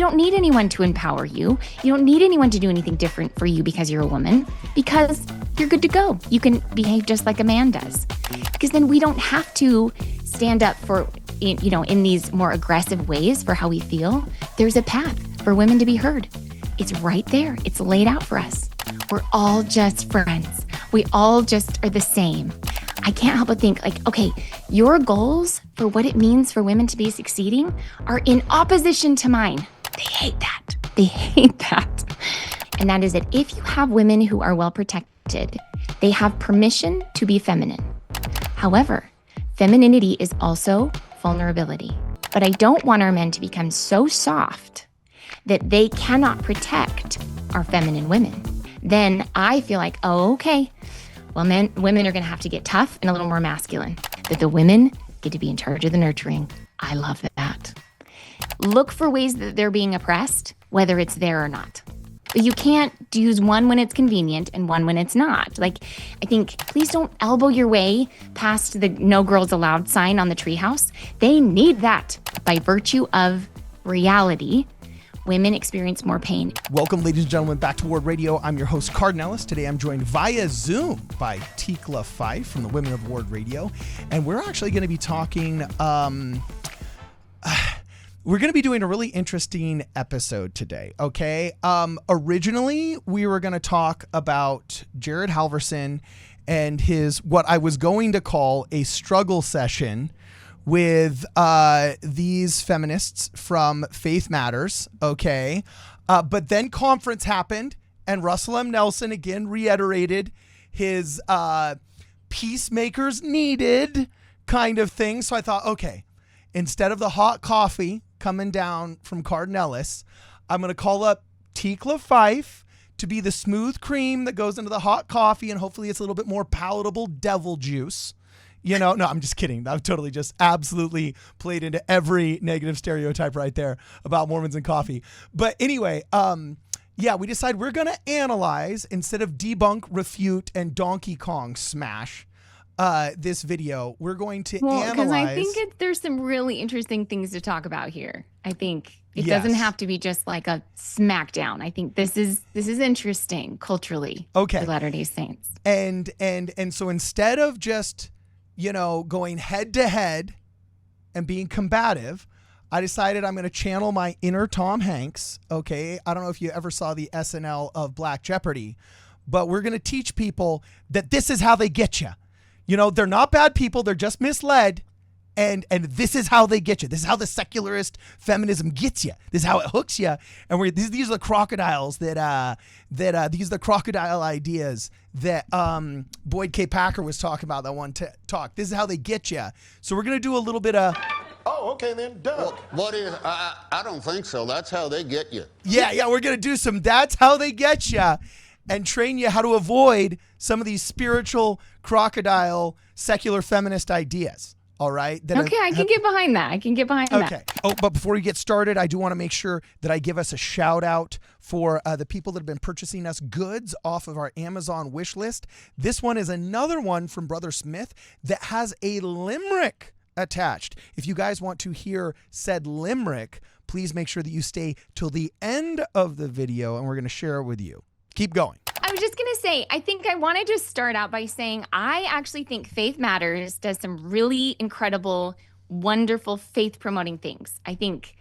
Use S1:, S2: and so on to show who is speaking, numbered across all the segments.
S1: don't need anyone to empower you. You don't need anyone to do anything different for you because you're a woman, because you're good to go. You can behave just like a man does. Because then we don't have to stand up for, in these more aggressive ways for how we feel. There's a path for women to be heard. It's right there. It's laid out for us. We're all just friends. We all just are the same. I can't help but think okay, your goals for what it means for women to be succeeding are in opposition to mine. They hate that. They hate that. And that is that if you have women who are well protected, they have permission to be feminine. However, femininity is also vulnerability. But I don't want our men to become so soft that they cannot protect our feminine women. Then I feel like, okay, well, women are going to have to get tough and a little more masculine. That the women get to be in charge of the nurturing. I love that. Look for ways that they're being oppressed, whether it's there or not. But you can't use one when it's convenient and one when it's not. I think, please don't elbow your way past the no girls allowed sign on the treehouse. They need that. By virtue of reality, women experience more pain.
S2: Welcome, ladies and gentlemen, back to Ward Radio. I'm your host, Cardinellis. Today I'm joined via Zoom by Tikla Fife from the Women of Ward Radio. And we're actually going to be talking... we're going to be doing a really interesting episode today, okay? Originally, we were going to talk about Jared Halverson and his, what I was going to call a struggle session with these feminists from Faith Matters, okay? But then conference happened, and Russell M. Nelson again reiterated his peacemakers needed kind of thing. So I thought, okay, instead of the hot coffee coming down from Cardinellis, I'm going to call up Tikla Fife to be the smooth cream that goes into the hot coffee, and hopefully it's a little bit more palatable devil juice. No, I'm just kidding. I've totally just absolutely played into every negative stereotype right there about Mormons and coffee. But anyway, we decided we're going to analyze instead of debunk, refute, and Donkey Kong smash this video. We're going to analyze.
S1: Because I think there's some really interesting things to talk about here. I think it doesn't have to be just like a smackdown. I think this is interesting culturally.
S2: Okay.
S1: For Latter-day Saints.
S2: And so instead of just going head to head and being combative, I decided I'm going to channel my inner Tom Hanks. Okay. I don't know if you ever saw the SNL of Black Jeopardy, but we're going to teach people that this is how they get you. They're not bad people. They're just misled. And this is how they get you. This is how the secularist feminism gets you. This is how it hooks you. And these are the crocodiles these are the crocodile ideas that Boyd K. Packer was talking about that one talk. This is how they get you. So we're going to do a little bit of...
S3: Oh, okay then. Duh.
S4: What is? I don't think so. That's how they get you.
S2: Yeah. We're going to do some that's how they get you and train you how to avoid some of these spiritual crocodile secular feminist ideas. All right.
S1: I can get behind that.
S2: Okay. Oh, but before we get started, I do want to make sure that I give us a shout out for the people that have been purchasing us goods off of our Amazon wish list. This one is another one from Brother Smith that has a limerick attached. If you guys want to hear said limerick, please make sure that you stay till the end of the video and we're going to share it with you. Keep going.
S1: I was just going to say, I think I want to just start out by saying I actually think Faith Matters does some really incredible, wonderful faith-promoting things. I think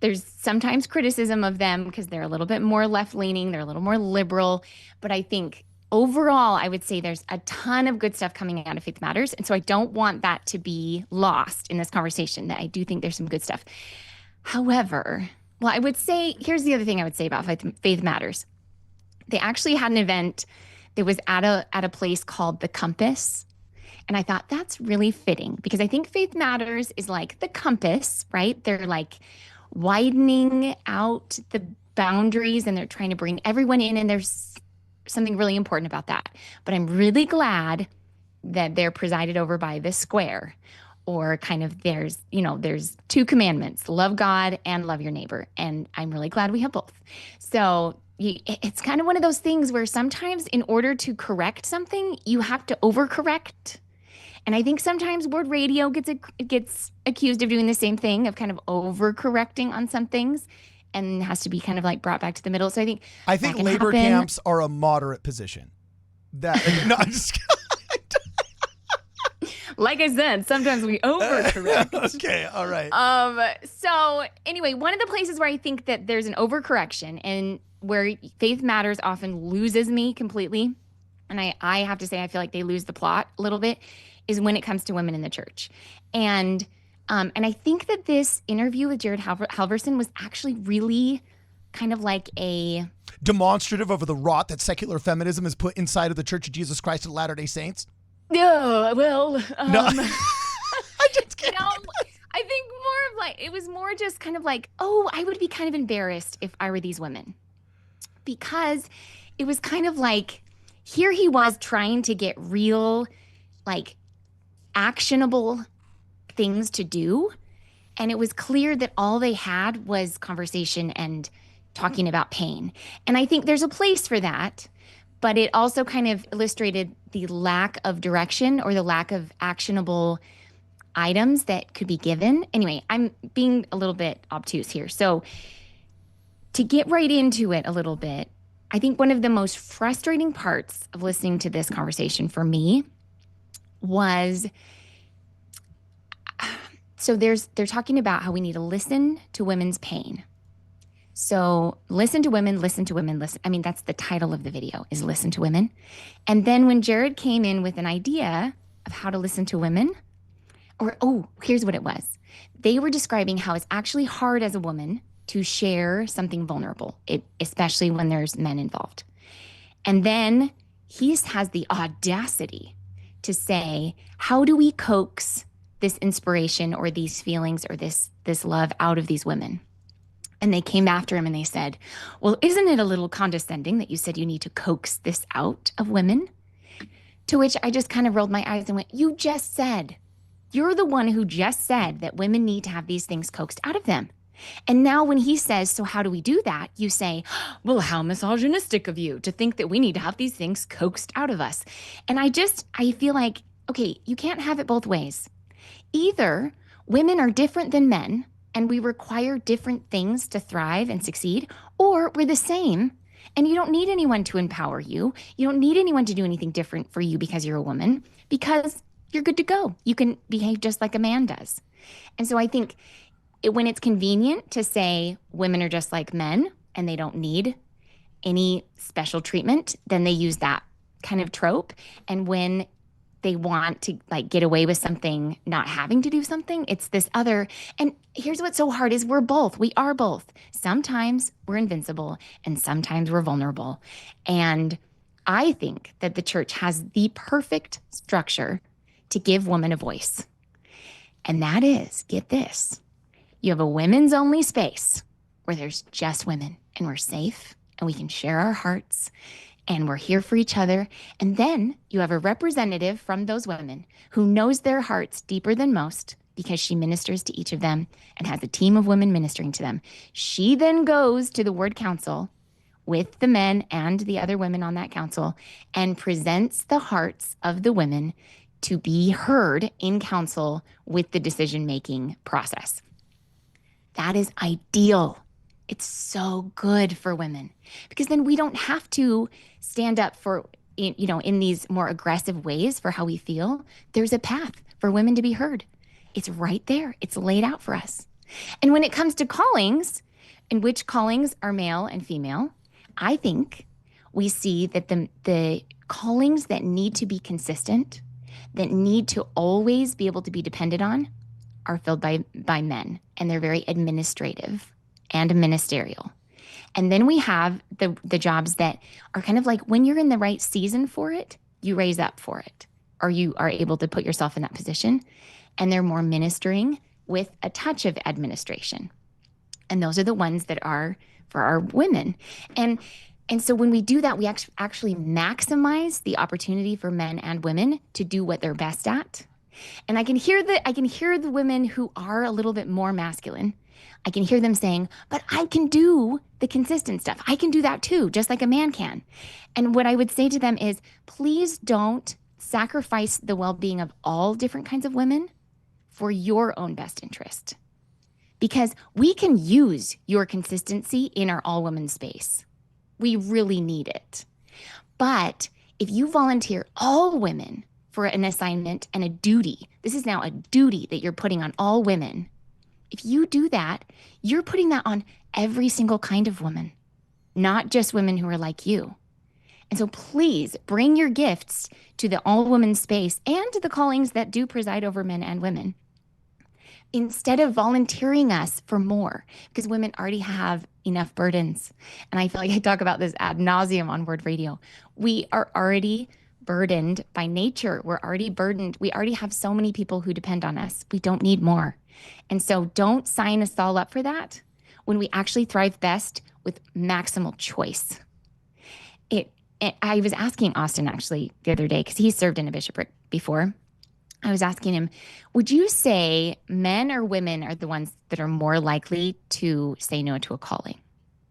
S1: there's sometimes criticism of them because they're a little bit more left-leaning, they're a little more liberal, but I think overall, I would say there's a ton of good stuff coming out of Faith Matters, and so I don't want that to be lost in this conversation, that I do think there's some good stuff. However, I would say, here's the other thing I would say about Faith Matters. They actually had an event that was at a place called The Compass. And I thought that's really fitting because I think Faith Matters is like the compass, right? They're like widening out the boundaries and they're trying to bring everyone in. And there's something really important about that. But I'm really glad that they're presided over by the square, or kind of there's two commandments, love God and love your neighbor. And I'm really glad we have both. So it's kind of one of those things where sometimes in order to correct something, you have to overcorrect. And I think sometimes word radio gets accused of doing the same thing, of kind of overcorrecting on some things, and has to be kind of like brought back to the middle. So
S2: I think
S1: can
S2: labor
S1: happen.
S2: camps are a moderate position. That no, I'm just
S1: like I said, sometimes we overcorrect.
S2: okay, all right.
S1: So anyway, one of the places where I think that there's an overcorrection and where Faith Matters often loses me completely, and I have to say I feel like they lose the plot a little bit, is when it comes to women in the church. And I think that this interview with Jared Halverson was actually really kind of like a
S2: demonstrative of the rot that secular feminism has put inside of the Church of Jesus Christ of Latter-day Saints.
S1: Yeah, well,
S2: No. I just kidding.
S1: I think more of like, it was more just kind of like, oh, I would be kind of embarrassed if I were these women. Because it was kind of like, here he was trying to get real, like, actionable things to do. And it was clear that all they had was conversation and talking about pain. And I think there's a place for that. But it also kind of illustrated the lack of direction or the lack of actionable items that could be given. Anyway, I'm being a little bit obtuse here. So to get right into it a little bit, I think one of the most frustrating parts of listening to this conversation for me was, so they're talking about how we need to listen to women's pain. So listen to women, listen. I mean, that's the title of the video, is Listen to Women. And then when Jared came in with an idea of how to listen to women, here's what it was. They were describing how it's actually hard as a woman to share something vulnerable, especially when there's men involved. And then he has the audacity to say, how do we coax this inspiration or these feelings or this love out of these women? And they came after him and they said, well, isn't it a little condescending that you said you need to coax this out of women? To which I just kind of rolled my eyes and went, you're the one who just said that women need to have these things coaxed out of them. And now when he says, so how do we do that? You say, well, how misogynistic of you to think that we need to have these things coaxed out of us. And I feel like, okay, you can't have it both ways. Either women are different than men, and we require different things to thrive and succeed, or we're the same, and you don't need anyone to empower you. You don't need anyone to do anything different for you because you're a woman, because you're good to go. You can behave just like a man does. And so I think when it's convenient to say women are just like men and they don't need any special treatment, then they use that kind of trope. And when they want to like get away with something, not having to do something, it's this other. And here's what's so hard is we are both. Sometimes we're invincible and sometimes we're vulnerable. And I think that the church has the perfect structure to give women a voice. And that is, get this, you have a women's only space where there's just women and we're safe and we can share our hearts and we're here for each other. And then you have a representative from those women who knows their hearts deeper than most because she ministers to each of them and has a team of women ministering to them. She then goes to the ward council with the men and the other women on that council and presents the hearts of the women to be heard in council with the decision-making process. That is ideal. It's so good for women because then we don't have to stand up for, in these more aggressive ways for how we feel. There's a path for women to be heard. It's right there. It's laid out for us. And when it comes to callings, in which callings are male and female, I think we see that the callings that need to be consistent, that need to always be able to be depended on, are filled by men, and they're very administrative and ministerial. And then we have the jobs that are kind of like when you're in the right season for it, you raise up for it, or you are able to put yourself in that position, and they're more ministering with a touch of administration. And those are the ones that are for our women. And so when we do that, we actually maximize the opportunity for men and women to do what they're best at. And I can hear the women who are a little bit more masculine. I can hear them saying, but I can do the consistent stuff. I can do that too, just like a man can. And what I would say to them is, please don't sacrifice the well-being of all different kinds of women for your own best interest. Because we can use your consistency in our all-women space. We really need it. But if you volunteer all women for an assignment and a duty, this is now a duty that you're putting on all women. If you do that, you're putting that on every single kind of woman, not just women who are like you. And so please bring your gifts to the all-women space and to the callings that do preside over men and women, instead of volunteering us for more, because women already have enough burdens. And I feel like I talk about this ad nauseum on Word Radio. We are already burdened by nature. We're already burdened. We already have so many people who depend on us. We don't need more. And so don't sign us all up for that when we actually thrive best with maximal choice. I was asking Austin actually the other day, because he served in a bishopric before. I was asking him, would you say men or women are the ones that are more likely to say no to a calling?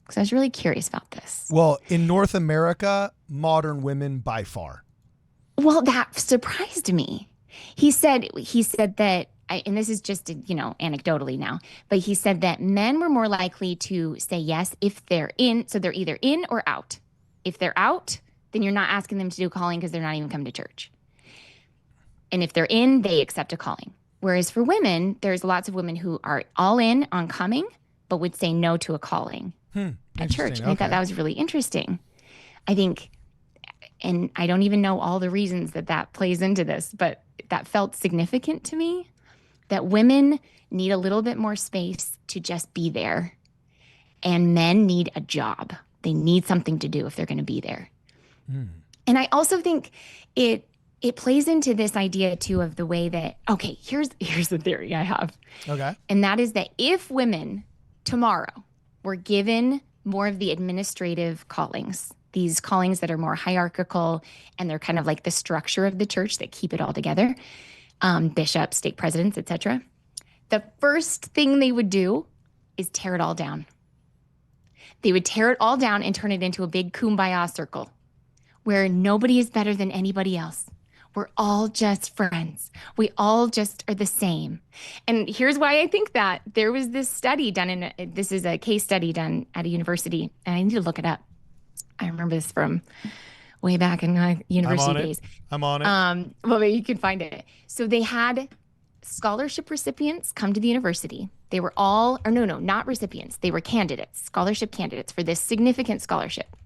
S1: Because I was really curious about this.
S2: Well, in North America, modern women by far.
S1: Well, that surprised me. He said that, and this is just, anecdotally now, but he said that men were more likely to say yes if they're in. So they're either in or out. If they're out, then you're not asking them to do a calling because they're not even coming to church. And if they're in, they accept a calling. Whereas for women, there's lots of women who are all in on coming, but would say no to a calling at church. And I thought that was really interesting. I think, and I don't even know all the reasons that plays into this, but that felt significant to me, that women need a little bit more space to just be there. And men need a job. They need something to do if they're going to be there. And I also think it plays into this idea too of the way that, okay, here's the theory I have.
S2: Okay.
S1: And that is that if women tomorrow were given more of the administrative callings, these callings that are more hierarchical and they're kind of like the structure of the church that keep it all together, bishops, stake presidents, etc., the first thing they would do is tear it all down. They would tear it all down and turn it into a big kumbaya circle where nobody is better than anybody else. We're all just friends. We all just are the same. And here's why I think that. There was this study done this is a case study done at a university, and I need to look it up. I remember this from way back in my university days.
S2: I'm on it.
S1: Well, maybe you can find it. So they had scholarship recipients come to the university. They were all, or no, not recipients. They were candidates, scholarship candidates for this significant scholarship.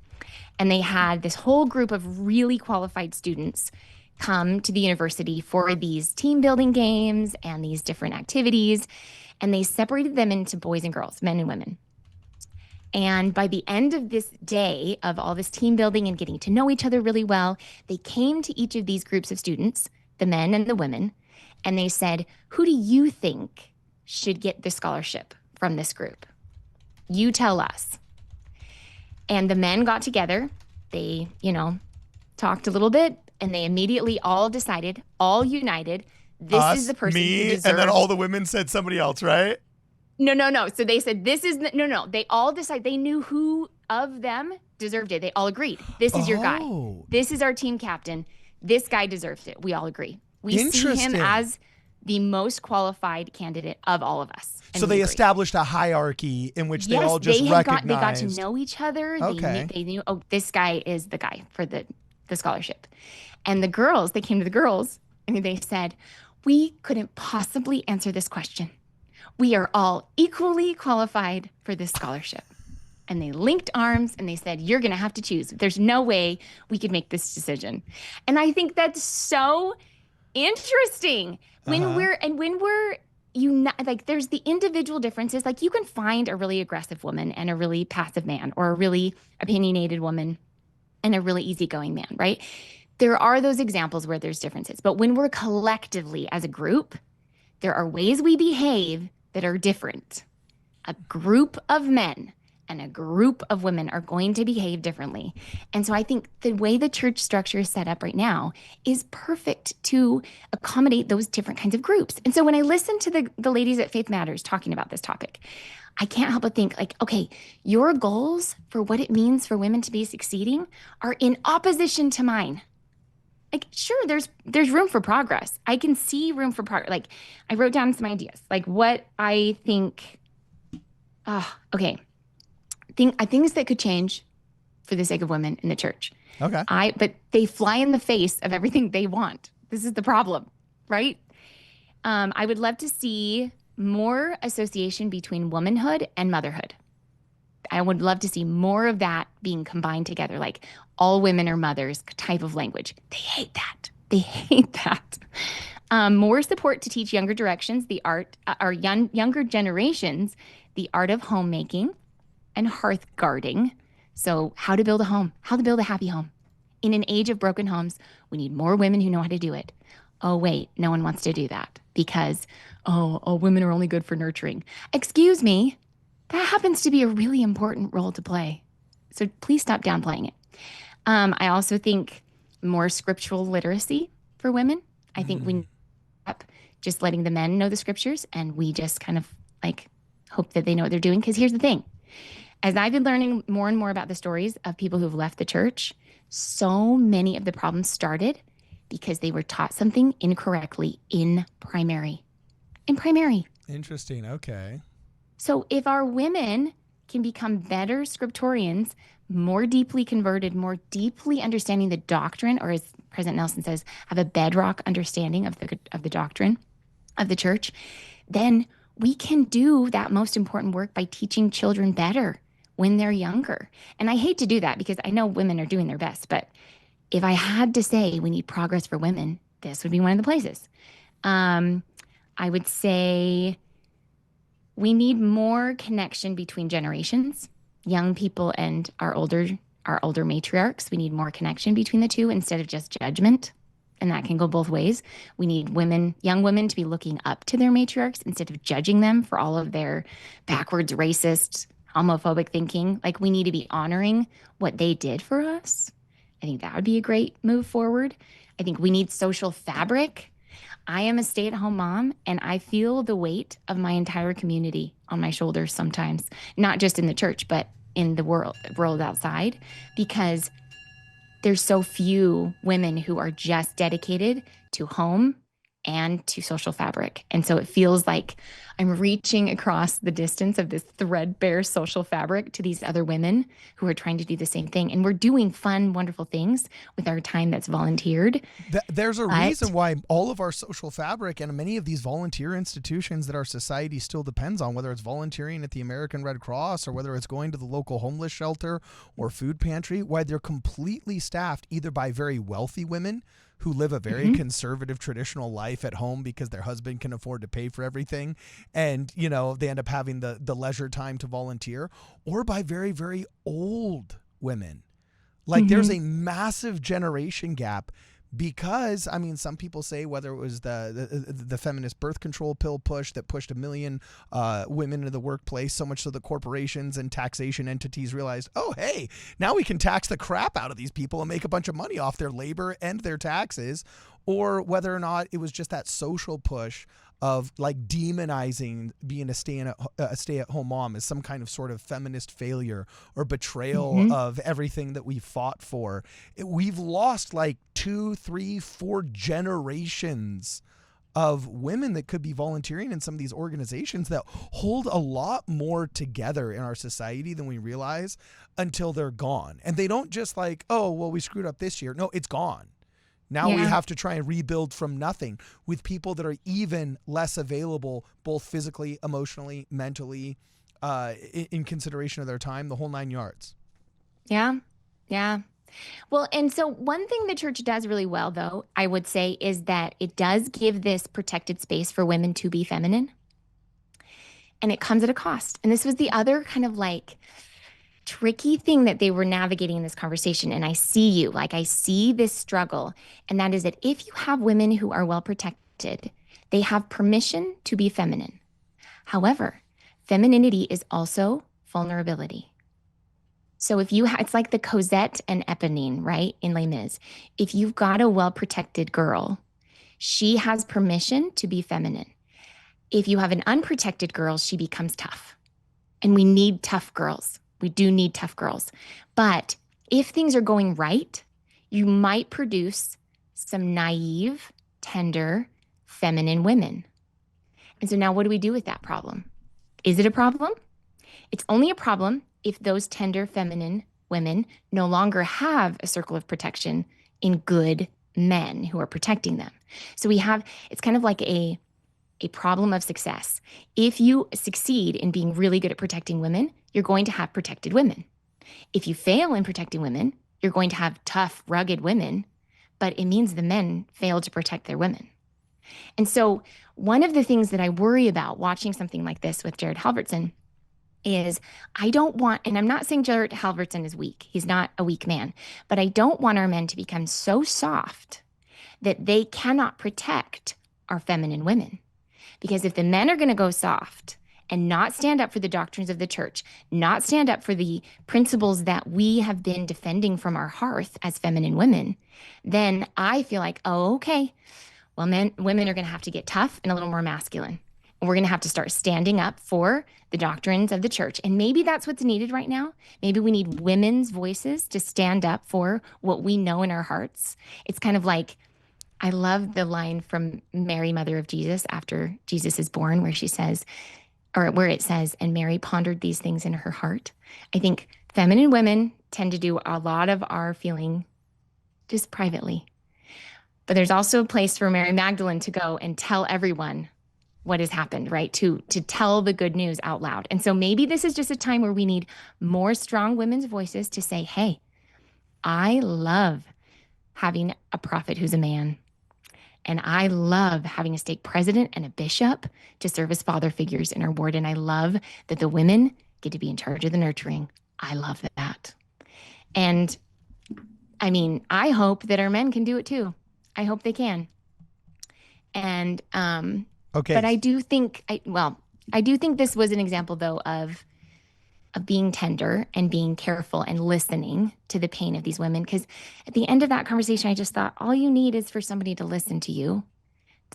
S1: And they had this whole group of really qualified students come to the university for these team building games and these different activities. And they separated them into boys and girls, men and women. And by the end of this day of all this team building and getting to know each other really well, they came to each of these groups of students, the men and the women, and they said, who do you think should get the scholarship from this group? You tell us. And the men got together. They, talked a little bit, and they immediately all decided, all united, this is the person who deserves.
S2: And then all the women said somebody else, right?
S1: No. So they said, this is, no. They all decided, they knew who of them deserved it. They all agreed. This is your guy. This is our team captain. This guy deserves it. We all agree. We see him as the most qualified candidate of all of us.
S2: So they established a hierarchy in which they all just recognized.
S1: They got to know each other.
S2: Okay.
S1: They knew, oh, this guy is the guy for the scholarship. And the girls, they came to the girls and they said, we couldn't possibly answer this question. We are all equally qualified for this scholarship. And they linked arms and they said, you're going to have to choose. There's no way we could make this decision. And I think that's so interesting when we're like, there's the individual differences. Like, you can find a really aggressive woman and a really passive man, or a really opinionated woman and a really easygoing man, right? There are those examples where there's differences. But when we're collectively as a group, there are ways we behave that are different. A group of men and a group of women are going to behave differently. And so I think the way the church structure is set up right now is perfect to accommodate those different kinds of groups. And so when I listen to the ladies at Faith Matters talking about this topic, I can't help but think, like, okay, your goals for what it means for women to be succeeding are in opposition to mine. Like, sure, there's room for progress. I can see room for progress. Like, I wrote down some ideas, like what I think. Okay, things that could change for the sake of women in the church.
S2: Okay.
S1: But they fly in the face of everything they want. This is the problem, right? I would love to see more association between womanhood and motherhood. I would love to see more of that being combined together, like all women are mothers type of language. They hate that. They hate that. More support to teach younger directions, the art, our younger generations, the art of homemaking and hearth guarding. So, how to build a home, how to build a happy home. In an age of broken homes, we need more women who know how to do it. Oh, wait, no one wants to do that because, oh, women are only good for nurturing. Excuse me, that happens to be a really important role to play. So please stop downplaying it. I also think more scriptural literacy for women. I think we need just letting the men know the scriptures and we just kind of like hope that they know what they're doing. Because here's the thing. As I've been learning more and more about the stories of people who've left the church, so many of the problems started because they were taught something incorrectly in primary. In primary.
S2: Interesting. Okay.
S1: So if our women can become better scriptorians, more deeply converted, more deeply understanding the doctrine, or as President Nelson says, have a bedrock understanding of the doctrine of the church, then we can do that most important work by teaching children better when they're younger. And I hate to do that because I know women are doing their best, but if I had to say we need progress for women, this would be one of the places. I would say we need more connection between generations, young people and our older matriarchs. We need more connection between the two instead of just judgment. And that can go both ways. We need young women to be looking up to their matriarchs instead of judging them for all of their backwards, racist, homophobic thinking. Like we need to be honoring what they did for us. I think that would be a great move forward. I think we need social fabric. I am a stay-at-home mom, and I feel the weight of my entire community on my shoulders sometimes, not just in the church, but in the world outside, because there's so few women who are just dedicated to home and to social fabric. And so it feels like I'm reaching across the distance of this threadbare social fabric to these other women who are trying to do the same thing. And we're doing fun, wonderful things with our time that's volunteered.
S2: There's a reason why all of our social fabric and many of these volunteer institutions that our society still depends on, whether it's volunteering at the American Red Cross or whether it's going to the local homeless shelter or food pantry, why they're completely staffed either by very wealthy women who live a very conservative traditional life at home because their husband can afford to pay for everything and they end up having the leisure time to volunteer, or by very, very old women. Like there's a massive generation gap because, some people say whether it was the feminist birth control pill push that pushed 1 million women into the workplace, so much so that corporations and taxation entities realized, oh, hey, now we can tax the crap out of these people and make a bunch of money off their labor and their taxes, or whether or not it was just that social push of like demonizing being a stay-at-home mom as some kind of sort of feminist failure or betrayal of everything that we fought for. We've lost like 2, 3, 4 generations of women that could be volunteering in some of these organizations that hold a lot more together in our society than we realize until they're gone. And they don't just like, oh, well, we screwed up this year. No, it's gone. Now we have to try and rebuild from nothing with people that are even less available, both physically, emotionally, mentally, in consideration of their time, the whole 9 yards.
S1: Yeah. Yeah. Well, and so one thing the church does really well, though, I would say, is that it does give this protected space for women to be feminine. And it comes at a cost. And this was the other kind of like tricky thing that they were navigating in this conversation. And I see this struggle. And that is that if you have women who are well protected, they have permission to be feminine. However, femininity is also vulnerability. So if it's like the Cosette and Eponine, right, in Les Mis. If you've got a well-protected girl, she has permission to be feminine. If you have an unprotected girl, she becomes tough. And we need tough girls. We do need tough girls. But if things are going right, you might produce some naive, tender, feminine women. And so now what do we do with that problem? Is it a problem? It's only a problem if those tender, feminine women no longer have a circle of protection in good men who are protecting them. So it's kind of like a problem of success. If you succeed in being really good at protecting women, you're going to have protected women. If you fail in protecting women, you're going to have tough, rugged women, but it means the men failed to protect their women. And so one of the things that I worry about watching something like this with Jared Halverson is I don't want, and I'm not saying Jared Halverson is weak. He's not a weak man, but I don't want our men to become so soft that they cannot protect our feminine women. Because if the men are going to go soft and not stand up for the doctrines of the church, not stand up for the principles that we have been defending from our hearth as feminine women, then I feel like, oh, okay, well, women are going to have to get tough and a little more masculine. And we're going to have to start standing up for the doctrines of the church. And maybe that's what's needed right now. Maybe we need women's voices to stand up for what we know in our hearts. It's kind of like, I love the line from Mary, Mother of Jesus, after Jesus is born, where she says, or where it says, and Mary pondered these things in her heart. I think feminine women tend to do a lot of our feeling just privately. But there's also a place for Mary Magdalene to go and tell everyone what has happened, right? To tell the good news out loud. And so maybe this is just a time where we need more strong women's voices to say, hey, I love having a prophet who's a man. And I love having a stake president and a bishop to serve as father figures in our ward. And I love that the women get to be in charge of the nurturing. I love that. And I mean, I hope that our men can do it too. I hope they can. And,
S2: okay.
S1: But I do think, I do think this was an example though of being tender and being careful and listening to the pain of these women. Because at the end of that conversation, I just thought, all you need is for somebody to listen to you.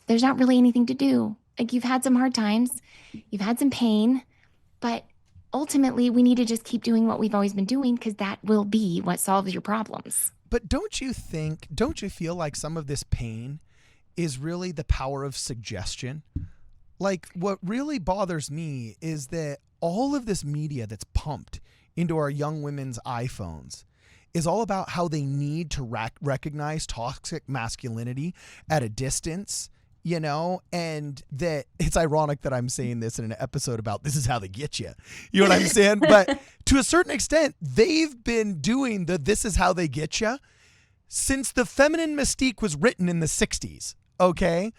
S1: There's not really anything to do. Like, you've had some hard times, you've had some pain, but ultimately we need to just keep doing what we've always been doing, because that will be what solves your problems.
S2: But don't you feel like some of this pain is really the power of suggestion? Like, what really bothers me is that all of this media that's pumped into our young women's iPhones is all about how they need to recognize toxic masculinity at a distance, you know, and that it's ironic that I'm saying this in an episode about this is how they get you. You know what I'm saying? But to a certain extent, they've been doing this is how they get you since the feminine mystique was written in the 60s. Okay.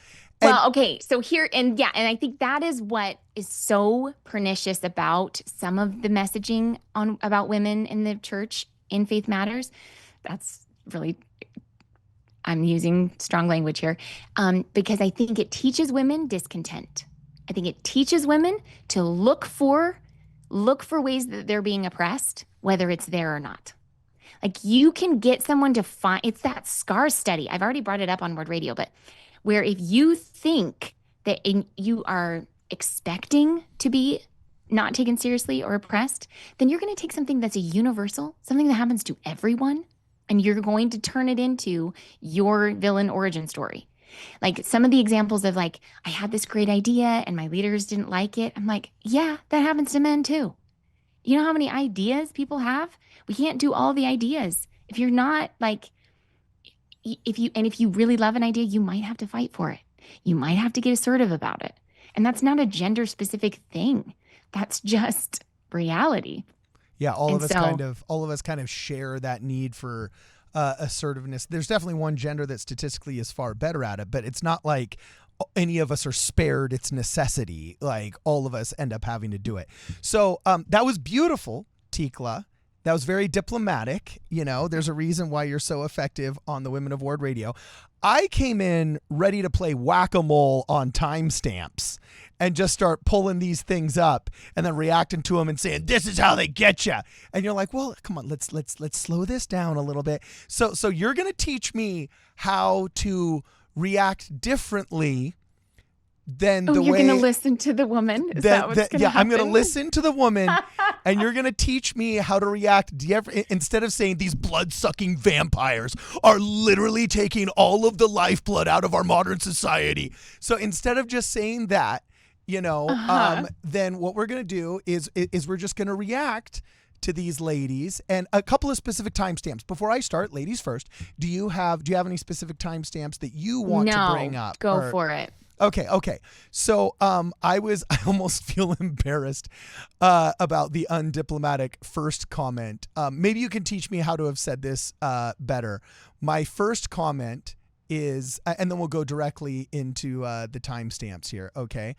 S1: Well, okay. So here, and I think that is what is so pernicious about some of the messaging about women in the church in Faith Matters. That's really, I'm using strong language here, because I think it teaches women discontent. I think it teaches women to look for ways that they're being oppressed, whether it's there or not. Like, you can get someone to find, it's that SCAR study. I've already brought it up on Word Radio, but where if you think that you are expecting to be not taken seriously or oppressed, then you're going to take something that's a universal, something that happens to everyone, and you're going to turn it into your villain origin story. Like, some of the examples of, like, I had this great idea and my leaders didn't like it. I'm like, yeah, that happens to men too. You know how many ideas people have? We can't do all the ideas. If you're not like, if you really love an idea, you might have to fight for it. You might have to get assertive about it. And that's not a gender specific thing. That's just reality.
S2: Yeah. All of us kind of share that need for assertiveness. There's definitely one gender that statistically is far better at it, but it's not like any of us are spared its necessity. Like, all of us end up having to do it. So that was beautiful, Tikla. That was very diplomatic. You know, there's a reason why you're so effective on the Women of Ward Radio. I came in ready to play whack-a-mole on timestamps and just start pulling these things up and then reacting to them and saying, this is how they get you. And you're like, well, come on, let's slow this down a little bit. So you're going to teach me how to react differently then
S1: you're
S2: way...
S1: going to listen to the woman? Is that what's going to happen?
S2: I'm going to listen to the woman, and you're going to teach me how to react. Do you ever, instead of saying these blood-sucking vampires are literally taking all of the lifeblood out of our modern society. So instead of just saying that, then what we're going to do is we're just going to react to these ladies and a couple of specific timestamps. Before I start, ladies first, do you have any specific timestamps that you want to bring up?
S1: Go for it.
S2: Okay. So I almost feel embarrassed about the undiplomatic first comment. Maybe you can teach me how to have said this better. My first comment is, and then we'll go directly into the timestamps here, okay?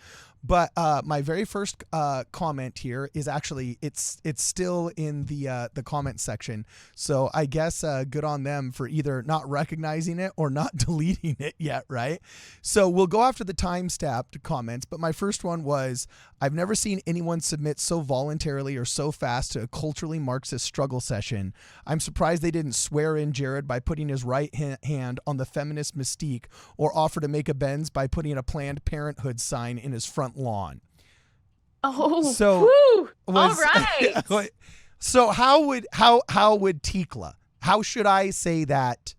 S2: But my very first comment here is actually it's still in the comment section. So I guess good on them for either not recognizing it or not deleting it yet, right? So we'll go after the time-stamped comments. But my first one was, I've never seen anyone submit so voluntarily or so fast to a culturally Marxist struggle session. I'm surprised they didn't swear in Jared by putting his right hand on the feminist mystique or offer to make amends by putting a Planned Parenthood sign in his front lawn.
S1: Oh,
S2: so
S1: all right.
S2: So how would Tikla? How should I say that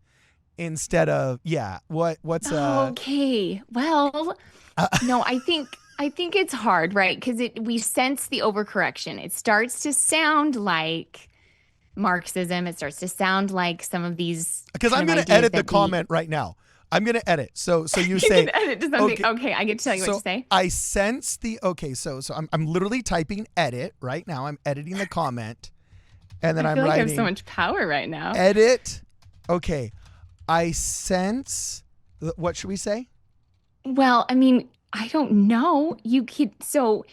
S2: instead of what's
S1: okay? Well, no, I think it's hard, right? Because we sense the overcorrection. It starts to sound like Marxism. It starts to sound like some of these.
S2: Because I'm going to edit the comment right now. I'm going to edit. So you say
S1: can edit to something. Okay, I get to tell you what to say.
S2: I sense the so I'm literally typing edit right now. I'm editing the comment, and then
S1: I feel
S2: I'm
S1: like
S2: writing.
S1: I have so much power right now.
S2: Edit. Okay, I sense. What should we say?
S1: Well, I mean, I don't know. You could so.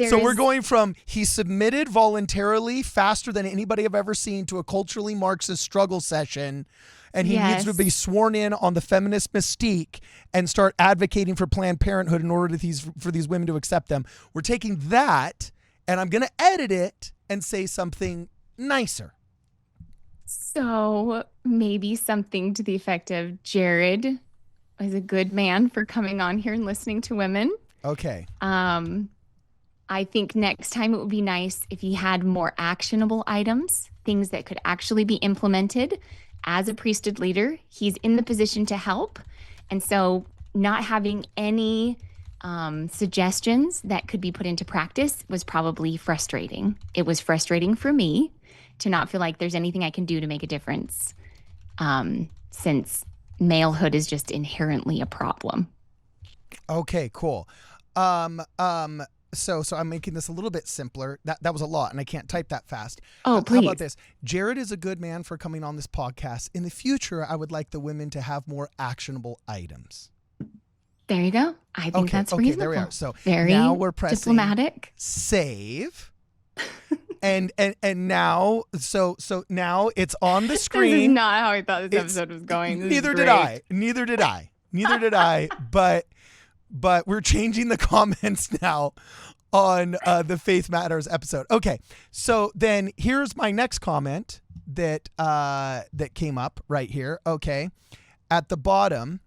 S2: So we're going from he submitted voluntarily faster than anybody I've ever seen to a culturally Marxist struggle session. And he needs to be sworn in on the feminist mystique and start advocating for Planned Parenthood in order for these women to accept them. We're taking that, and I'm going to edit it and say something nicer.
S1: So maybe something to the effect of Jared is a good man for coming on here and listening to women.
S2: Okay.
S1: I think next time it would be nice if he had more actionable items, things that could actually be implemented. As a priesthood leader, he's in the position to help. And so not having any suggestions that could be put into practice was probably frustrating. It was frustrating for me to not feel like there's anything I can do to make a difference, since malehood is just inherently a problem.
S2: Okay, cool. So I'm making this a little bit simpler. That was a lot, and I can't type that fast.
S1: Oh, please.
S2: How about this? Jared is a good man for coming on this podcast. In the future, I would like the women to have more actionable items.
S1: There you go. I think that's reasonable.
S2: There we are. So
S1: very
S2: now we're pressing
S1: diplomatic.
S2: Save. and now now it's on the screen.
S1: This is not how I thought this episode was going.
S2: Neither did I. But we're changing the comments now on the Faith Matters episode. Okay, so then here's my next comment that came up right here. Okay, at the bottom,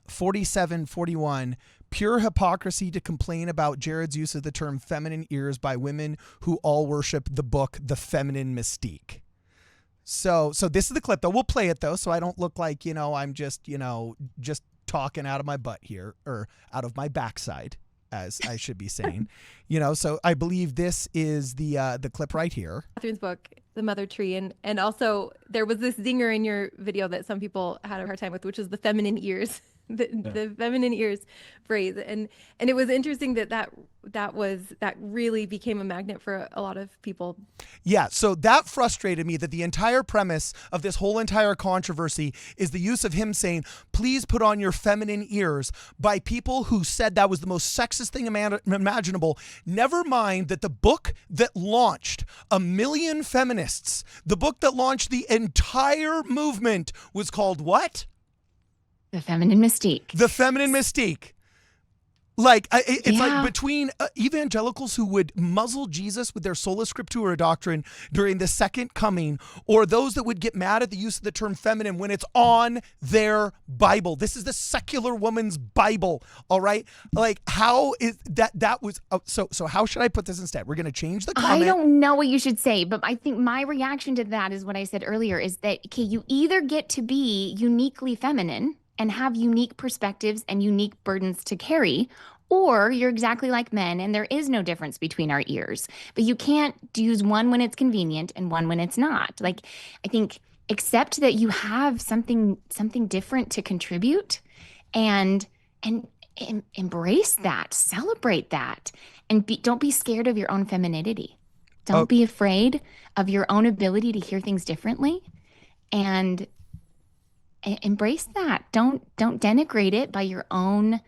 S2: 4741, pure hypocrisy to complain about Jared's use of the term feminine ears by women who all worship the book, The Feminine Mystique. So this is the clip, though. We'll play it, though, so I don't look like, I'm just talking out of my butt here, or out of my backside, as I should be saying. So I believe this is the clip right here.
S5: Catherine's book, The Mother Tree, and also there was this zinger in your video that some people had a hard time with, which is the feminine ears. The feminine ears phrase, and it was interesting that really became a magnet for a lot of people.
S2: Yeah, so that frustrated me, that the entire premise of this whole entire controversy is the use of him saying, please put on your feminine ears, by people who said that was the most sexist thing imaginable. Never mind that the book that launched 1 million feminists, the book that launched the entire movement, was called what?
S1: The Feminine Mystique.
S2: The Feminine Mystique. Like, it's
S1: Yeah.
S2: like between evangelicals who would muzzle Jesus with their sola scriptura doctrine during the second coming, or those that would get mad at the use of the term feminine when it's on their Bible. This is the secular woman's Bible, all right? Like, how is that was, so how should I put this instead? We're going to change the comment.
S1: I don't know what you should say, but I think my reaction to that is what I said earlier, is that, okay, you either get to be uniquely feminine and have unique perspectives and unique burdens to carry, or you're exactly like men and there is no difference between our ears. But you can't use one when it's convenient and one when it's not. Like, I think accept that you have something different to contribute, and embrace that, celebrate that, and don't be scared of your own femininity. Don't be afraid of your own ability to hear things differently, and embrace that. Don't denigrate it by your own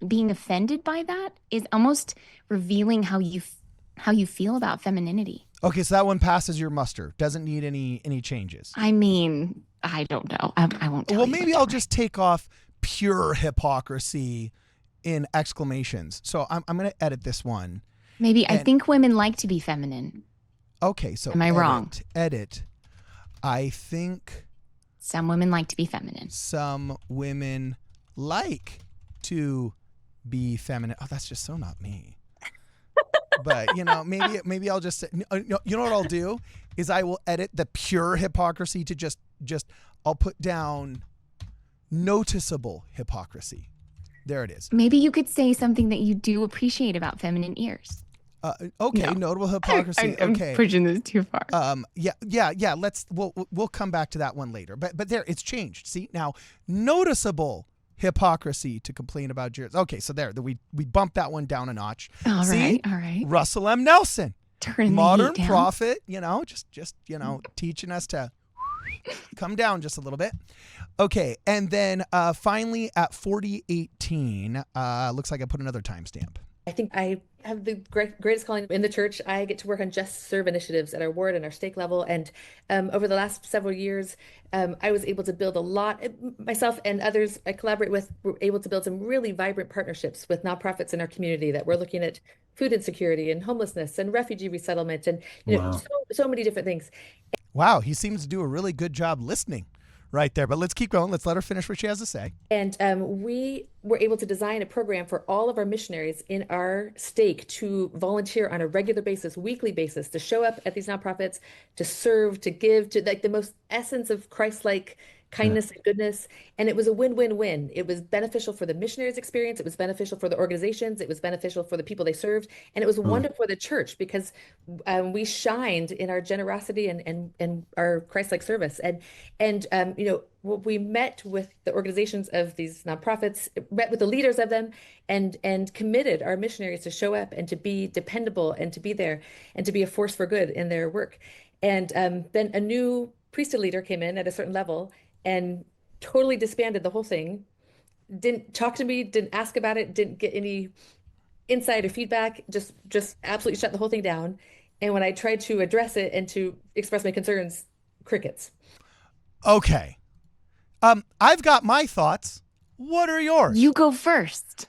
S1: being offended by that is almost revealing how you feel about femininity.
S2: Okay, so that one passes your muster. Doesn't need any changes.
S1: I mean, I don't know. I won't tell
S2: well,
S1: you.
S2: Maybe I'll just take off pure hypocrisy in exclamations. So I'm going to edit this one.
S1: Maybe I think women like to be feminine.
S2: Okay, so
S1: am I wrong?
S2: Edit. I think
S1: some women like to be feminine.
S2: Some women like to be feminine. Oh, that's just so not me. But maybe I'll just say, you know what I'll do is I will edit the pure hypocrisy to just I'll put down noticeable hypocrisy. There it is.
S1: Maybe you could say something that you do appreciate about feminine ears.
S2: Okay, no. Notable hypocrisy.
S1: I'm
S2: okay,
S1: pushing this too far.
S2: Yeah. We'll come back to that one later. But there, it's changed. See now, noticeable hypocrisy to complain about Jared's. Okay, so there, we bumped that one down a notch.
S1: All right.
S2: Russell M. Nelson, modern
S1: the heat
S2: prophet. Just teaching us to come down just a little bit. Okay, and then finally at 40:18, looks like I put another timestamp.
S6: I think I have the greatest calling in the church. I get to work on Just Serve initiatives at our ward and our stake level. And over the last several years, I was able to build a lot, myself and others I collaborate with, were able to build some really vibrant partnerships with nonprofits in our community that we're looking at food insecurity and homelessness and refugee resettlement and so many different things.
S2: Wow, he seems to do a really good job listening right there. But let's keep going. Let's let her finish what she has to say.
S6: And we were able to design a program for all of our missionaries in our stake to volunteer on a regular basis, weekly basis, to show up at these nonprofits, to serve, to give, to like the most essence of Christ-like kindness and goodness. And it was a win-win-win. It was beneficial for the missionaries' experience. It was beneficial for the organizations. It was beneficial for the people they served. And it was wonderful for the church because we shined in our generosity and our Christ-like service. And we met with the organizations of these nonprofits, met with the leaders of them, and committed our missionaries to show up and to be dependable and to be there and to be a force for good in their work. And then a new priesthood leader came in at a certain level and totally disbanded the whole thing. Didn't talk to me, didn't ask about it, didn't get any insight or feedback, just absolutely shut the whole thing down. And when I tried to address it and to express my concerns, crickets.
S2: Okay. I've got my thoughts. What are yours?
S1: You go first.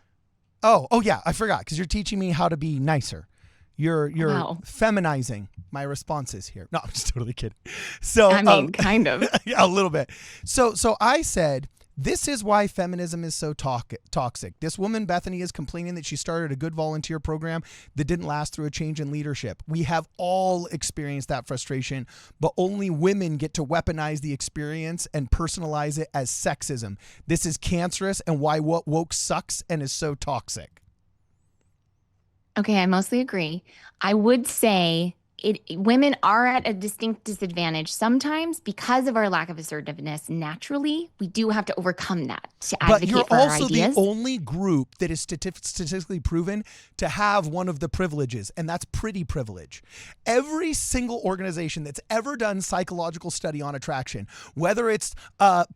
S2: Oh yeah, I forgot because you're teaching me how to be nicer. You're feminizing my responses here. No, I'm just totally kidding. So
S1: I mean, kind of.
S2: Yeah, a little bit. So I said, this is why feminism is so toxic. This woman, Bethany, is complaining that she started a good volunteer program that didn't last through a change in leadership. We have all experienced that frustration, but only women get to weaponize the experience and personalize it as sexism. This is cancerous and why what woke sucks and is so toxic.
S1: Okay, I mostly agree. I would say women are at a distinct disadvantage sometimes because of our lack of assertiveness. Naturally, we do have to overcome that to advocate for our ideas.
S2: But you're also the only group that is statistically proven to have one of the privileges, and that's pretty privilege. Every single organization that's ever done psychological study on attraction, whether it's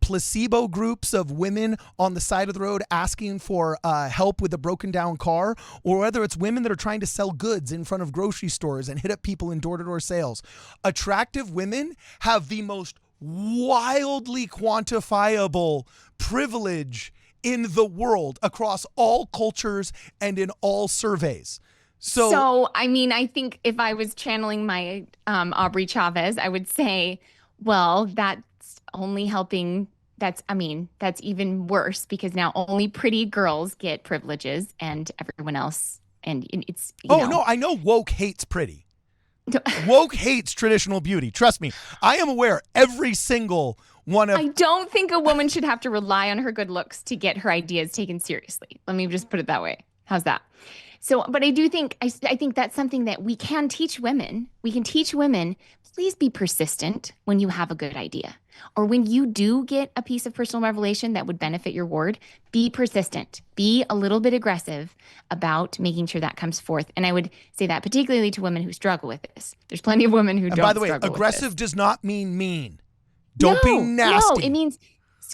S2: placebo groups of women on the side of the road asking for help with a broken down car, or whether it's women that are trying to sell goods in front of grocery stores and hit up people in door-to-door sales. Attractive women have the most wildly quantifiable privilege in the world across all cultures and in all surveys.
S1: So, I mean, I think if I was channeling my Aubrey Chavez, I would say, well, that's only helping. That's even worse because now only pretty girls get privileges and everyone else. And it's,
S2: no, I know woke hates pretty. Woke hates traditional beauty. Trust me. I am aware every single one of.
S1: I don't think a woman should have to rely on her good looks to get her ideas taken seriously. Let me just put it that way. How's that? So, but I do think, I think that's something that we can teach women. We can teach women, please be persistent when you have a good idea. Or when you do get a piece of personal revelation that would benefit your ward, be persistent. Be a little bit aggressive about making sure that comes forth. And I would say that particularly to women who struggle with this. There's plenty of women who don't struggle with this.
S2: By the way, aggressive does not mean mean. Don't be nasty.
S1: No,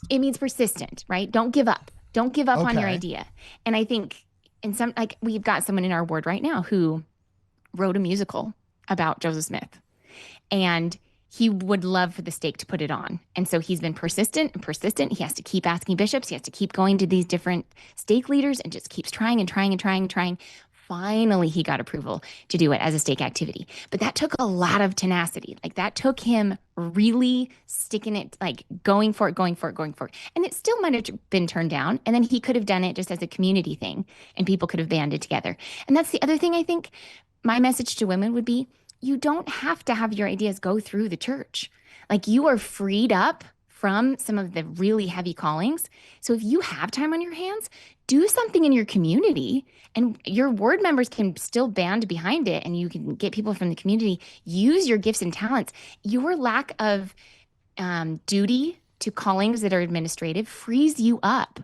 S1: it means persistent, right? Don't give up. Don't give up on your idea. And I think we've got someone in our ward right now who wrote a musical about Joseph Smith, and he would love for the stake to put it on. And so he's been persistent. He has to keep asking bishops. He has to keep going to these different stake leaders and just keeps trying and trying and trying and trying. Finally, he got approval to do it as a stake activity. But that took a lot of tenacity. Like that took him really sticking it, like going for it. And it still might have been turned down. And then he could have done it just as a community thing and people could have banded together. And that's the other thing I think my message to women would be, you don't have to have your ideas go through the church. Like you are freed up from some of the really heavy callings. So if you have time on your hands, do something in your community and your ward members can still band behind it and you can get people from the community. Use your gifts and talents. Your lack of duty to callings that are administrative frees you up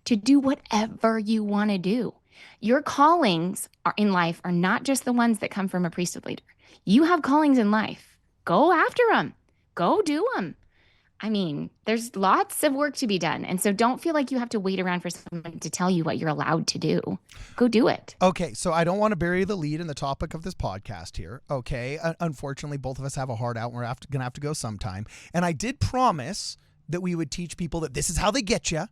S1: to do whatever you want to do. Your callings in life are not just the ones that come from a priesthood leader. You have callings in life. Go after them. Go do them. I mean, there's lots of work to be done. And so don't feel like you have to wait around for someone to tell you what you're allowed to do. Go do it.
S2: Okay, so I don't want to bury the lead in the topic of this podcast here. Okay, unfortunately, both of us have a hard out and we're going to have to go sometime. And I did promise that we would teach people that this is how they get you.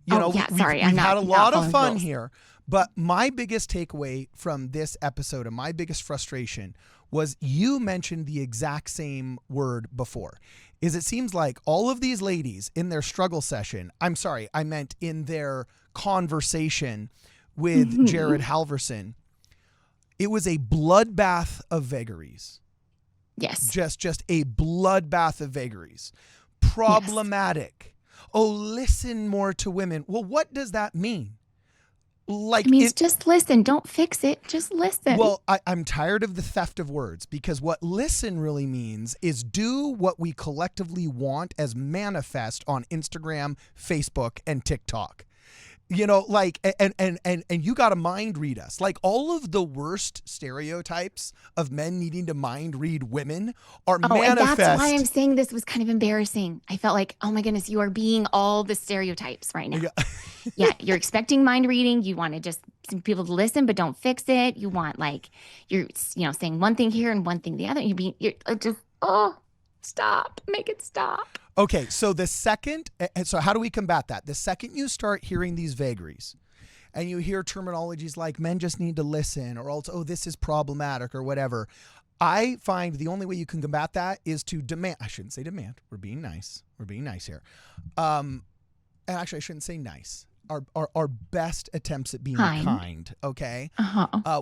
S2: We've had a lot of fun here. But my biggest takeaway from this episode and my biggest frustration was you mentioned the exact same word before. Is it seems like all of these ladies in their struggle session, I meant in their conversation with Jared Halverson, it was a bloodbath of vagaries.
S1: Yes.
S2: Just a bloodbath of vagaries. Problematic. Yes. Oh, listen more to women. Well, what does that mean? Like
S1: it means just listen. Don't fix it. Just listen.
S2: Well, I'm tired of the theft of words because what listen really means is do what we collectively want as manifest on Instagram, Facebook, and TikTok. And you got to mind read us. Like all of the worst stereotypes of men needing to mind read women are manifest.
S1: And that's why I'm saying this was kind of embarrassing. I felt like, oh my goodness, you are being all the stereotypes right now. Yeah, you're expecting mind reading. You want to just people to listen, but don't fix it. You want you're saying one thing here and one thing the other. Stop, make it stop.
S2: Okay, so so how do we combat that? The second you start hearing these vagaries and you hear terminologies like men just need to listen or else, this is problematic or whatever, I find the only way you can combat that is to demand. I shouldn't say demand. We're being nice. We're being nice here. And actually, I shouldn't say nice. Our best attempts at being kind okay,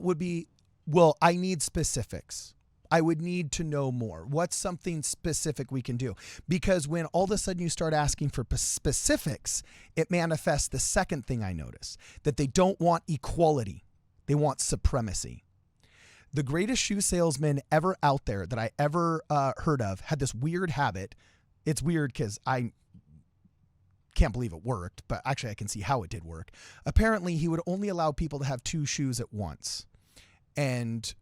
S2: would be, well, I need specifics. I would need to know more. What's something specific we can do? Because when all of a sudden you start asking for specifics, it manifests the second thing I notice, that they don't want equality. They want supremacy. The greatest shoe salesman ever out there that I ever heard of had this weird habit. It's weird because I can't believe it worked, but actually I can see how it did work. Apparently, he would only allow people to have two shoes at once. And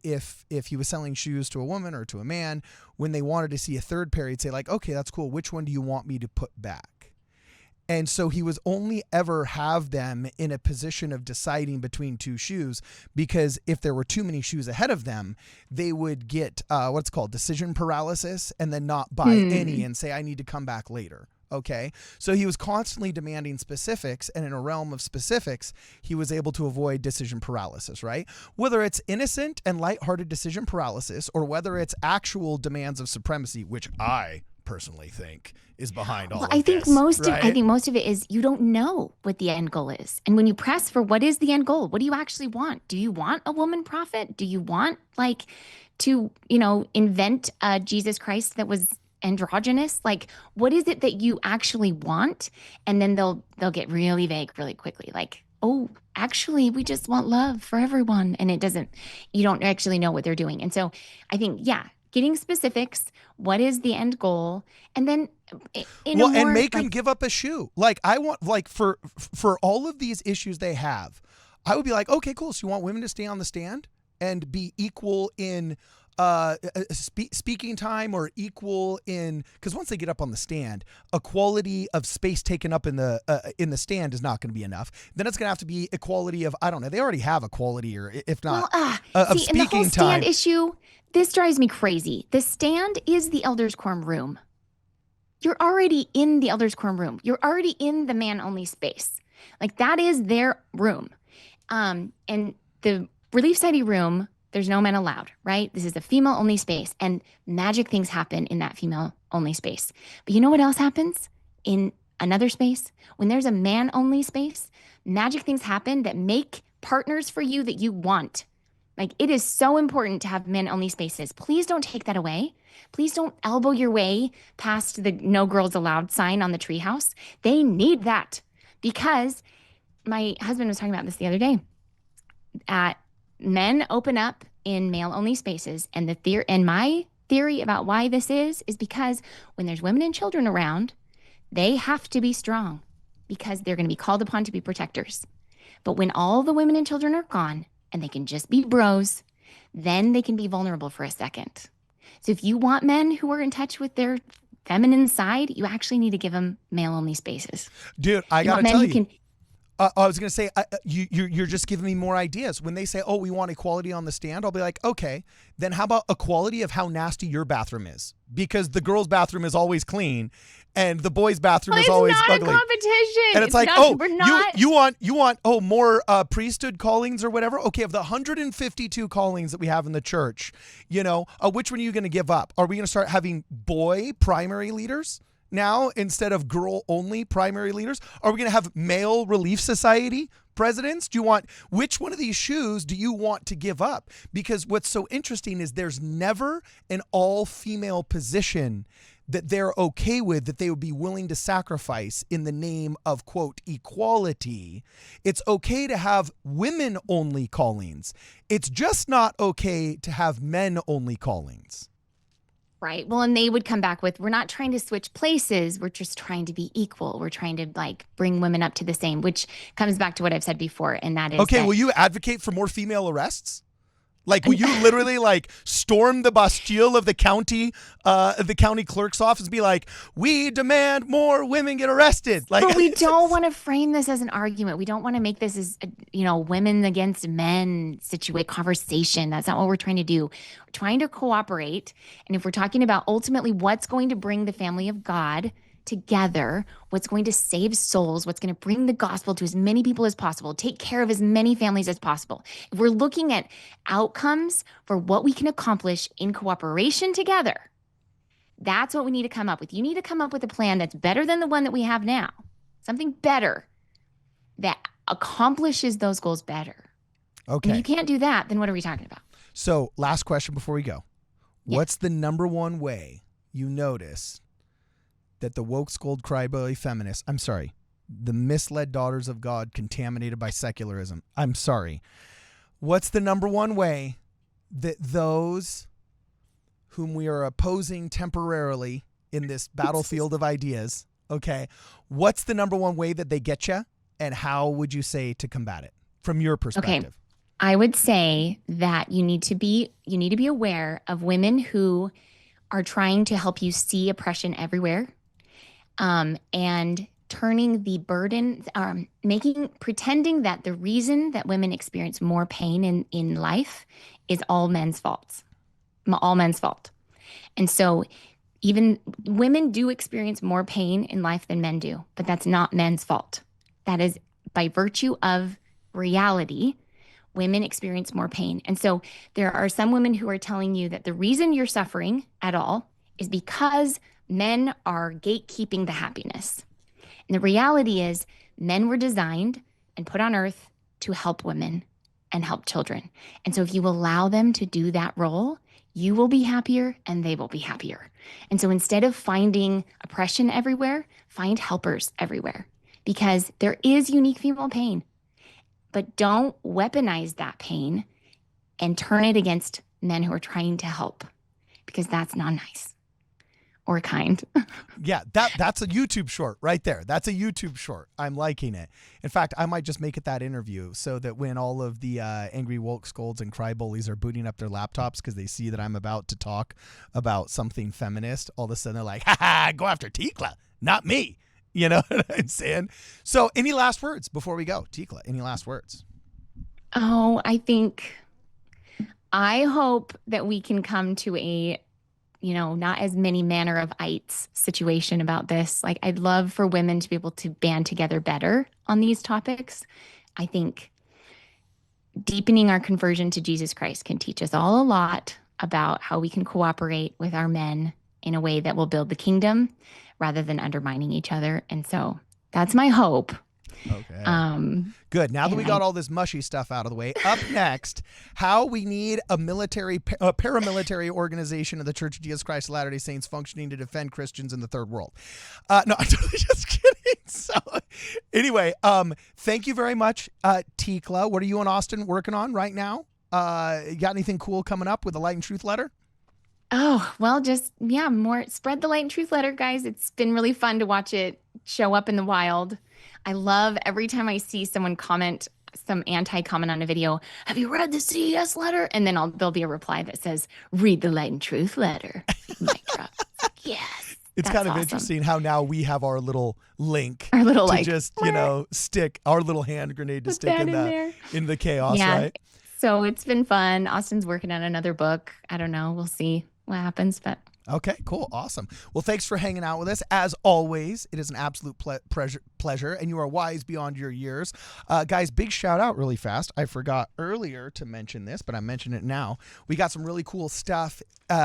S2: if he was selling shoes to a woman or to a man, when they wanted to see a third pair, he'd say like, okay, that's cool. Which one do you want me to put back? And so he was only ever have them in a position of deciding between two shoes, because if there were too many shoes ahead of them, they would get what's called decision paralysis and then not buy any and say, I need to come back later. Okay. So he was constantly demanding specifics, and in a realm of specifics, he was able to avoid decision paralysis, right? Whether it's innocent and lighthearted decision paralysis, or whether it's actual demands of supremacy, which I personally think is behind all of
S1: I think
S2: this,
S1: I think most of it is you don't know what the end goal is. And when you press for what is the end goal, what do you actually want? Do you want a woman prophet? Do you want to, invent a Jesus Christ that was androgynous? Like, what is it that you actually want? And then they'll get really vague really quickly. Like, oh, actually, we just want love for everyone. And you don't actually know what they're doing. And so I think, yeah, getting specifics, what is the end goal? And then
S2: and make them give up a shoe. Like, I want, like, for all of these issues they have, I would be like, okay, cool. So you want women to stay on the stand and be equal in speaking time, or equal in, because once they get up on the stand, equality of space taken up in the stand is not going to be enough. Then it's going to have to be equality of, I don't know, they already have equality, or if not, of speaking
S1: and the whole stand
S2: time.
S1: issue, this drives me crazy. The stand is the elders' quorum room. You're already in the elders' quorum room. You're already in the man-only space. Like, that is their room. And the Relief Society room, there's no men allowed, right? This is a female-only space, and magic things happen in that female-only space. But you know what else happens in another space? When there's a man-only space, magic things happen that make partners for you that you want. Like, it is so important to have men-only spaces. Please don't take that away. Please don't elbow your way past the no girls allowed sign on the treehouse. They need that, because my husband was talking about this the other day. Men open up in male-only spaces, and my theory about why this is because when there's women and children around, they have to be strong because they're going to be called upon to be protectors. But when all the women and children are gone and they can just be bros, then they can be vulnerable for a second. So if you want men who are in touch with their feminine side, you actually need to give them male-only spaces.
S2: Dude, I got to tell you. I was going to say, you're just giving me more ideas. When they say, oh, we want equality on the stand, I'll be like, okay, then how about equality of how nasty your bathroom is? Because the girls' bathroom is always clean and the boys' bathroom is always ugly.
S1: It's not a competition.
S2: And it's like, you want more priesthood callings or whatever? Okay, of the 152 callings that we have in the church, which one are you going to give up? Are we going to start having boy primary leaders now instead of girl-only primary leaders? Are we going to have male Relief Society presidents? Which one of these shoes do you want to give up? Because what's so interesting is there's never an all-female position that they're okay with, that they would be willing to sacrifice in the name of, quote, equality. It's okay to have women-only callings. It's just not okay to have men-only callings.
S1: Right. Well, and they would come back with, we're not trying to switch places. We're just trying to be equal. We're trying to bring women up to the same, which comes back to what I've said before. And that is,
S2: okay, will you advocate for more female arrests? Like, will you literally storm the Bastille of the county clerk's office and be like, we demand more women get arrested?
S1: But we don't want to frame this as an argument. We don't want to make this as, women against men conversation. That's not what we're trying to do. We're trying to cooperate. And if we're talking about ultimately what's going to bring the family of God together, what's going to save souls, what's going to bring the gospel to as many people as possible, take care of as many families as possible. If we're looking at outcomes for what we can accomplish in cooperation together, that's what we need to come up with. You need to come up with a plan that's better than the one that we have now, something better that accomplishes those goals better.
S2: Okay.
S1: And if you can't do that, then what are we talking about?
S2: So, last question before we go.
S1: Yeah.
S2: What's the number one way you notice that the woke, scold, crybaby feminists, the misled daughters of God contaminated by secularism, what's the number one way that those whom we are opposing temporarily in this battlefield of ideas, okay, what's the number one way that they get you, and how would you say to combat it from your perspective?
S1: Okay. I would say that you need to be aware of women who are trying to help you see oppression everywhere. And turning the burden, pretending that the reason that women experience more pain in life is all men's fault. And so Even women do experience more pain in life than men do, but that's not men's fault. That is by virtue of reality. Women experience more pain. And so there are some women who are telling you that the reason you're suffering at all is because men are gatekeeping the happiness. And the reality is men were designed and put on earth to help women and help children. And so if you allow them to do that role, you will be happier and they will be happier. And so instead of finding oppression everywhere, find helpers everywhere, because there is unique female pain. But don't weaponize that pain and turn it against men who are trying to help, because that's not nice or kind.
S2: Yeah, that's a YouTube short right there. That's a YouTube short. I'm liking it. In fact, I might just make it that interview so that when all of the angry woke scolds and cry bullies are booting up their laptops because they see that I'm about to talk about something feminist, all of a sudden they're like, ha ha, go after Tikla, not me. You know what I'm saying? So any last words before we go? Tikla, any last words?
S1: Oh, I hope that we can come to a, not as many manner of ites situation about this. Like, I'd love for women to be able to band together better on these topics. I think deepening our conversion to Jesus Christ can teach us all a lot about how we can cooperate with our men in a way that will build the kingdom rather than undermining each other. And so that's my hope.
S2: Okay. Good. Now that we got all this mushy stuff out of the way, up next, how we need a paramilitary organization of the Church of Jesus Christ of Latter-day Saints functioning to defend Christians in the third world. No, I'm totally just kidding. So anyway, thank you very much, Tikla. What are you in Austin working on right now? You got anything cool coming up with the Light and Truth letter?
S1: Oh, well, more spread the light and truth letter, guys. It's been really fun to watch it show up in the wild. I love every time I see someone comment some anti-comment on a video, have you read the CES letter? And then there'll be a reply that says, read the light and truth letter. Mic drop. Yes.
S2: It's kind of interesting how now we have our little link
S1: just,
S2: stick our little hand grenade to stick in the chaos, right?
S1: So it's been fun. Austin's working on another book. I don't know. We'll see what happens, but
S2: okay, cool. Awesome. Well, thanks for hanging out with us. As always, it is an absolute pleasure, and you are wise beyond your years. Guys, big shout out really fast. I forgot earlier to mention this, but I mentioned it now. We got some really cool stuff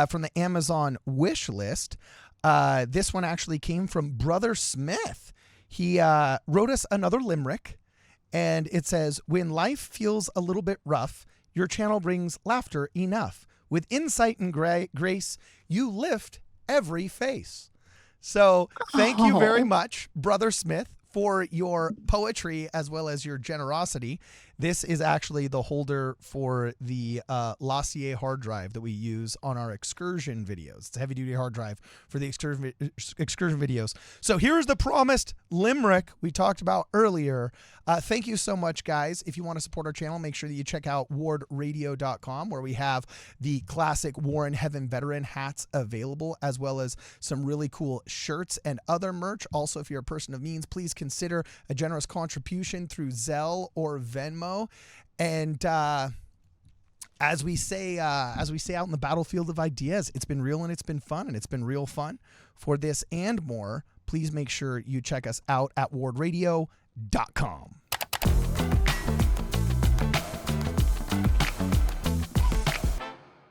S2: from the Amazon wish list. This one actually came from Brother Smith. He wrote us another limerick, and it says, when life feels a little bit rough, your channel brings laughter enough. With insight and grace, you lift every face. So thank you very much, Brother Smith, for your poetry as well as your generosity. This is actually the holder for the Lassier hard drive that we use on our excursion videos. It's a heavy-duty hard drive for the excursion videos. So here's the promised limerick we talked about earlier. Thank you so much, guys. If you want to support our channel, make sure that you check out wardradio.com, where we have the classic War in Heaven veteran hats available, as well as some really cool shirts and other merch. Also, if you're a person of means, please consider a generous contribution through Zelle or Venmo. And as we say out in the battlefield of ideas, it's been real and it's been fun, and it's been real fun. For this and more, please make sure you check us out at wardradio.com.